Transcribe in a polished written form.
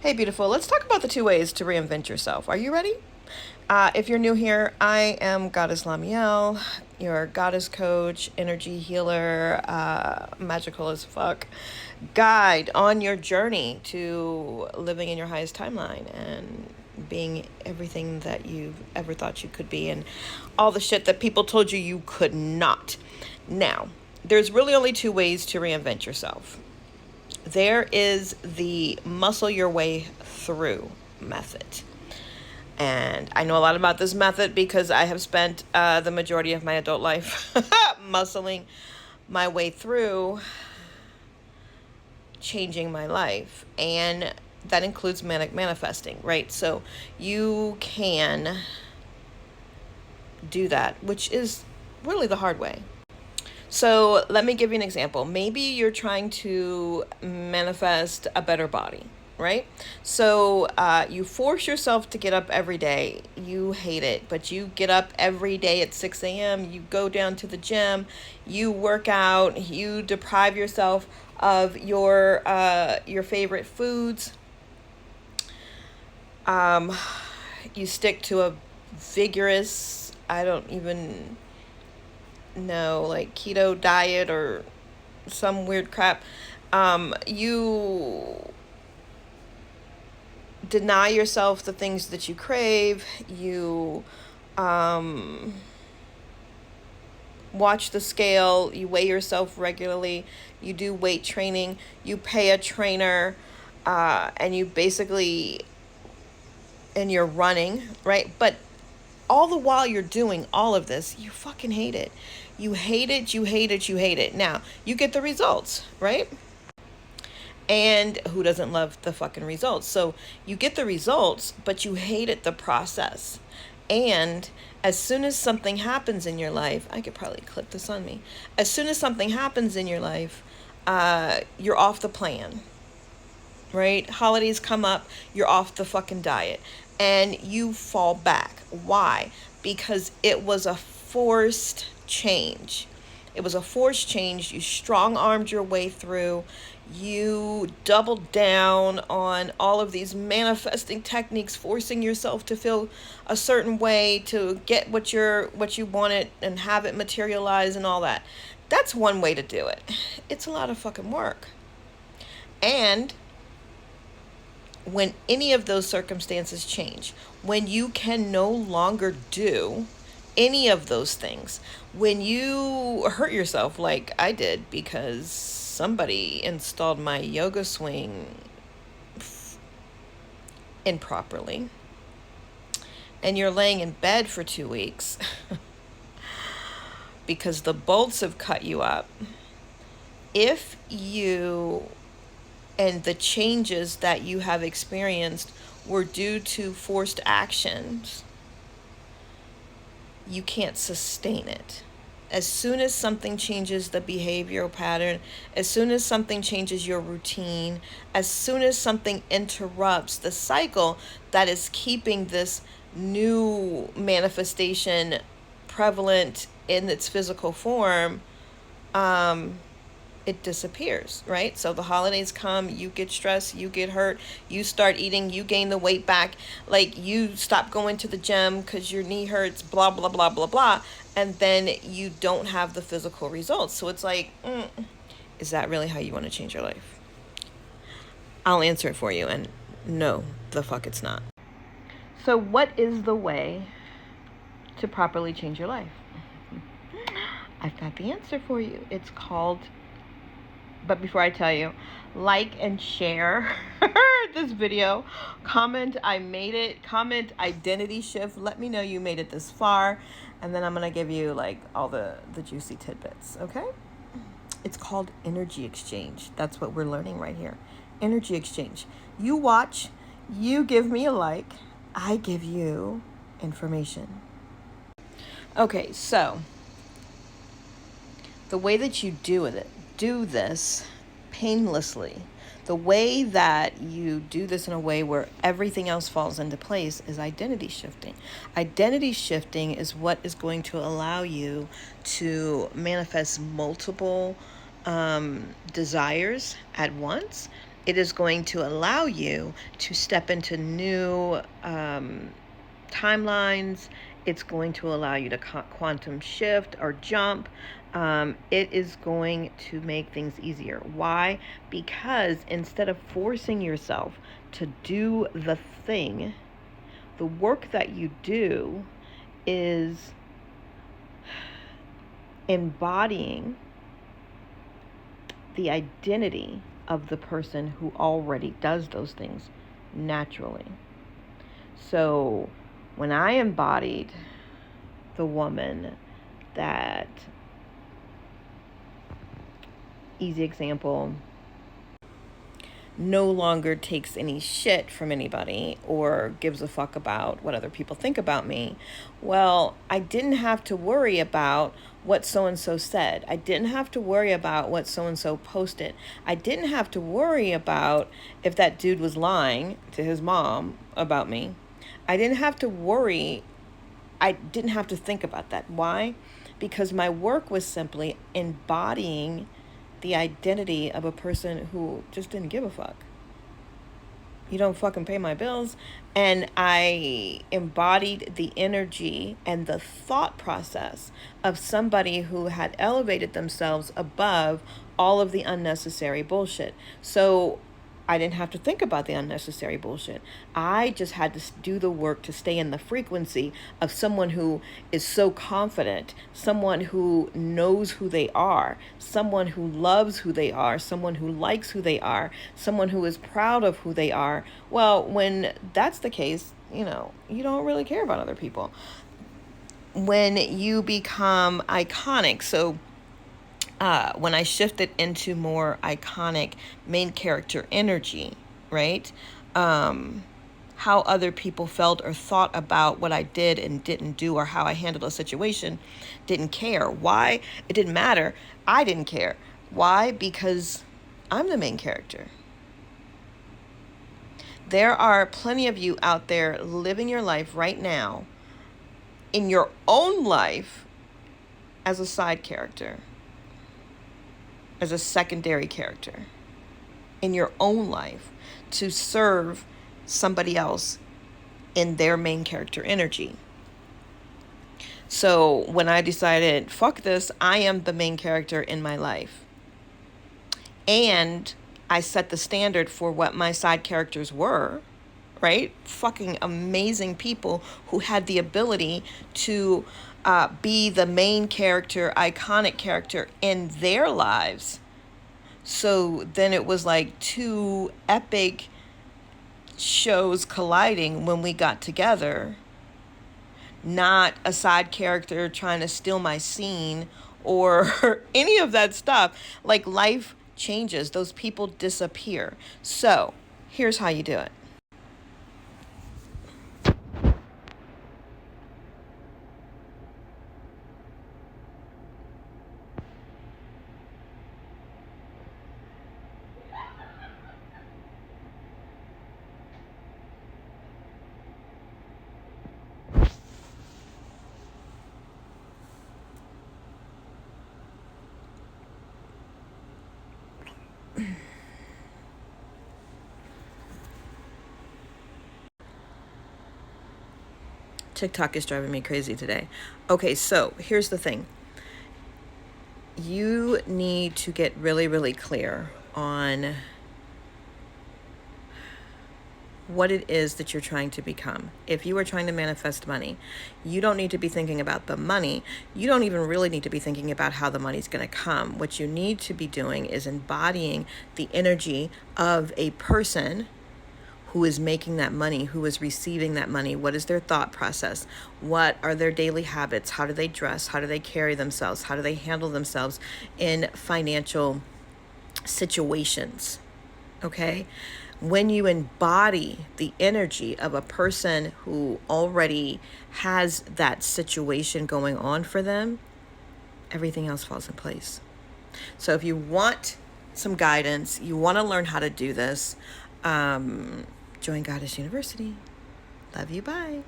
Hey, beautiful. Let's talk about the 2 ways to reinvent yourself. Are you ready? If you're new here, I am Goddess Lamiel, your goddess coach, energy healer, magical as fuck, guide on your journey to living in your highest timeline and being everything that you've ever thought you could be and all the shit that people told you you could not. Now, there's really only 2 ways to reinvent yourself. There is the muscle your way through method. And I know a lot about this method because I have spent the majority of my adult life muscling my way through changing my life. And that includes manic manifesting, right? So you can do that, which is really the hard way. So let me give you an example. Maybe you're trying to manifest a better body, right? So you force yourself to get up every day. You hate it, but you get up every day at 6 a.m. You go down to the gym, you work out, you deprive yourself of your favorite foods. You stick to a vigorous, I don't even know, like keto diet or some weird crap. You deny yourself the things that you crave. You watch the scale. You weigh yourself regularly. You do weight training. You pay a trainer, and you basically, and you're running, right? But all the while you're doing all of this, you fucking hate it. You hate it, you hate it, you hate it. Now, you get the results, right? And who doesn't love the fucking results? So you get the results, but you hated the process. And as soon as something happens in your life, I could probably clip this on me. As soon as something happens in your life, you're off the plan, right? Holidays come up, you're off the fucking diet. And you fall back. Why? Because it was a forced change. It was a forced change. You strong-armed your way through. You doubled down on all of these manifesting techniques, forcing yourself to feel a certain way to get what you wanted and have it materialize and all that. That's one way to do it. It's a lot of fucking work. And when any of those circumstances change, when you can no longer do any of those things, when you hurt yourself like I did because somebody installed my yoga swing improperly, and you're laying in bed for 2 weeks because the bolts have cut you up, if you and the changes that you have experienced were due to forced actions, you can't sustain it. As soon as something changes the behavioral pattern, as soon as something changes your routine, as soon as something interrupts the cycle that is keeping this new manifestation prevalent in its physical form, it disappears, right? So the holidays come, you get stressed, you get hurt, you start eating, you gain the weight back, like you stop going to the gym because your knee hurts, blah, blah, blah, blah, blah. And then you don't have the physical results. So it's like, is that really how you want to change your life? I'll answer it for you. And no, the fuck it's not. So what is the way to properly change your life? I've got the answer for you. It's called, but before I tell you, like and share this video. Comment, I made it. Comment, identity shift. Let me know you made it this far. And then I'm going to give you like all the juicy tidbits, okay? It's called energy exchange. That's what we're learning right here. Energy exchange. You watch, you give me a like, I give you information. Okay, so the way that you do this painlessly, the way that you do this in a way where everything else falls into place is identity shifting. Identity shifting is what is going to allow you to manifest multiple desires at once It is going to allow you to step into new timelines. It's going to allow you to quantum shift or jump. It is going to make things easier. Why? Because instead of forcing yourself to do the thing, the work that you do is embodying the identity of the person who already does those things naturally. So when I embodied the woman that, easy example, no longer takes any shit from anybody or gives a fuck about what other people think about me, well, I didn't have to worry about what so-and-so said. I didn't have to worry about what so-and-so posted. I didn't have to worry about if that dude was lying to his mom about me. I didn't have to worry. I didn't have to think about that. Why? Because my work was simply embodying the identity of a person who just didn't give a fuck. You don't fucking pay my bills. And I embodied the energy and the thought process of somebody who had elevated themselves above all of the unnecessary bullshit. So I didn't have to think about the unnecessary bullshit. I just had to do the work to stay in the frequency of someone who is so confident, someone who knows who they are, someone who loves who they are, someone who likes who they are, someone who is proud of who they are. Well, when that's the case, you don't really care about other people. When you become iconic, so when I shifted into more iconic main character energy, right? How other people felt or thought about what I did and didn't do, or how I handled a situation, didn't care. Why? It didn't matter. I didn't care. Why? Because I'm the main character. There are plenty of you out there living your life right now in your own life as a side character, as a secondary character in your own life to serve somebody else in their main character energy. So when I decided, fuck this, I am the main character in my life. And I set the standard for what my side characters were, right? Fucking amazing people who had the ability to be the main character, iconic character in their lives. So then it was like two epic shows colliding when we got together. Not a side character trying to steal my scene or any of that stuff. Like, life changes. Those people disappear. So here's how you do it. TikTok is driving me crazy today. Okay, so here's the thing. You need to get really, really clear on what it is that you're trying to become. If you are trying to manifest money, you don't need to be thinking about the money. You don't even really need to be thinking about how the money's going to come. What you need to be doing is embodying the energy of a person who is making that money, who is receiving that money. What is their thought process? What are their daily habits? How do they dress? How do they carry themselves? How do they handle themselves in financial situations? Okay? When you embody the energy of a person who already has that situation going on for them, everything else falls in place. So if you want some guidance, you want to learn how to do this, join Goddess University. Love you. Bye.